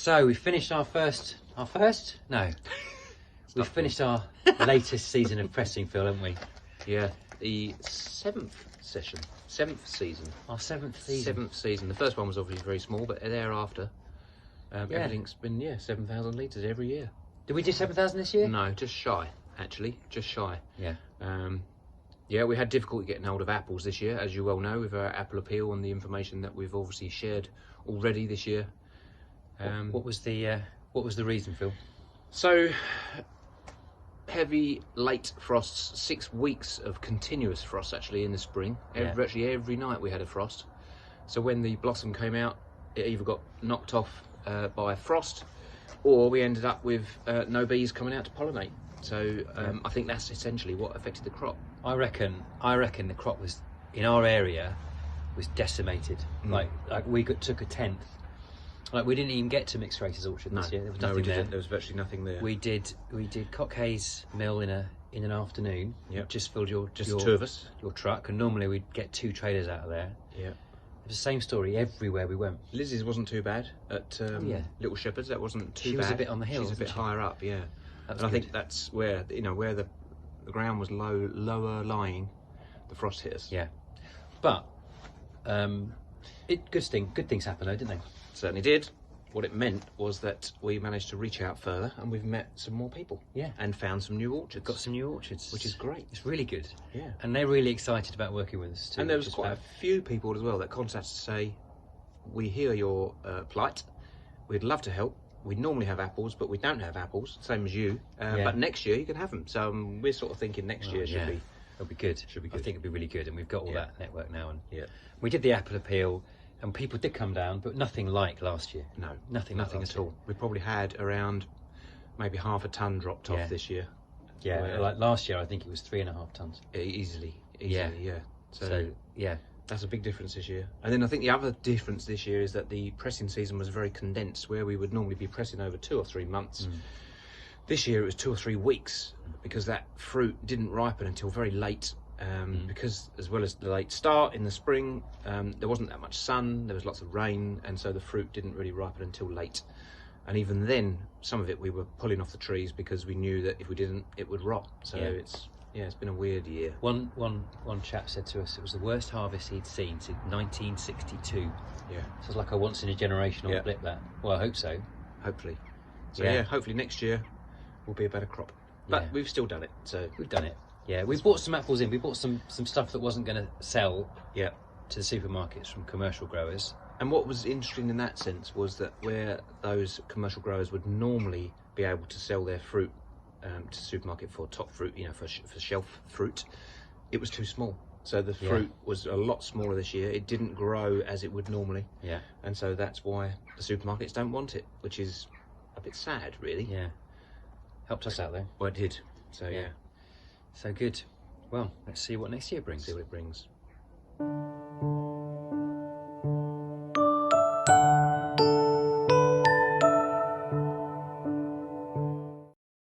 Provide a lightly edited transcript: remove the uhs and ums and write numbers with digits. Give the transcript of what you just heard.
So we finished our first? No. We've finished our latest season of pressing, Phil, haven't we? Yeah, the seventh season. Our seventh season. The first one was obviously very small, but thereafter, everything's been 7,000 litres every year. Did we do 7,000 this year? No, just shy. Actually, just shy. Yeah. Yeah, we had difficulty getting hold of apples this year, as you well know, with our apple appeal and the information that we've obviously shared already this year. What was the reason, Phil? So heavy late frosts, 6 weeks of continuous frost actually in the spring. Virtually every night we had a frost. So when the blossom came out, it either got knocked off by frost, or we ended up with no bees coming out to pollinate. So I think that's essentially what affected the crop. I reckon the crop was in our area was decimated. Like we took a tenth. Like we didn't even get to Mixed Races Orchard this year. There was nothing there. There was virtually nothing there. We did Cockay's Mill in an afternoon. Yep. Just filled your the two of us. Your truck, and normally we'd get 2 trailers out of there. Yeah. It was the same story everywhere we went. Lizzie's wasn't too bad at Little Shepherds. That wasn't too bad. She was a bit on the hill. She's a bit higher up, yeah. And I think that's where where the ground was lower lying, the frost hit us. Yeah, but good things happened though, didn't they? Certainly did. What it meant was that we managed to reach out further, and we've met some more people. Yeah, and found some new orchards. Got some new orchards, which is great. It's really good. Yeah, and they're really excited about working with us too. And there was quite a few people as well that contacted to say, "We hear your plight. We'd love to help. We normally have apples, but we don't have apples, same as you. But next year you can have them." So we're sort of thinking next year should be. It'll be good. Should be good. I think it'll be really good, and we've got all that network now. And we did the apple appeal, and people did come down, but nothing like last year. No, nothing at all. We probably had around maybe half a ton dropped off this year. Yeah, like last year, I think it was 3.5 tons. Easily. Yeah. So yeah. That's a big difference this year. And then I think the other difference this year is that the pressing season was very condensed, where we would normally be pressing over 2 or 3 months. This year it was 2 or 3 weeks, because that fruit didn't ripen until very late. Because as well as the late start in the spring, there wasn't that much sun, there was lots of rain, and so the fruit didn't really ripen until late. And even then, some of it we were pulling off the trees because we knew that if we didn't, it would rot. So it's been a weird year. One chap said to us it was the worst harvest he'd seen since 1962. Yeah. So it's like a once in a generational blip, that. Well, I hope so. Hopefully. So hopefully next year will be a better crop. But we've still done it. So we've done it. Yeah, we bought some apples in. We bought some stuff that wasn't going to sell to the supermarkets from commercial growers. And what was interesting in that sense was that where those commercial growers would normally be able to sell their fruit to the supermarket for top fruit, for shelf fruit, it was too small. So the fruit was a lot smaller this year. It didn't grow as it would normally. Yeah. And so that's why the supermarkets don't want it, which is a bit sad, really. Yeah. Helped us out though. Well, it did. So So good. Well, let's see what next year brings. See what it brings.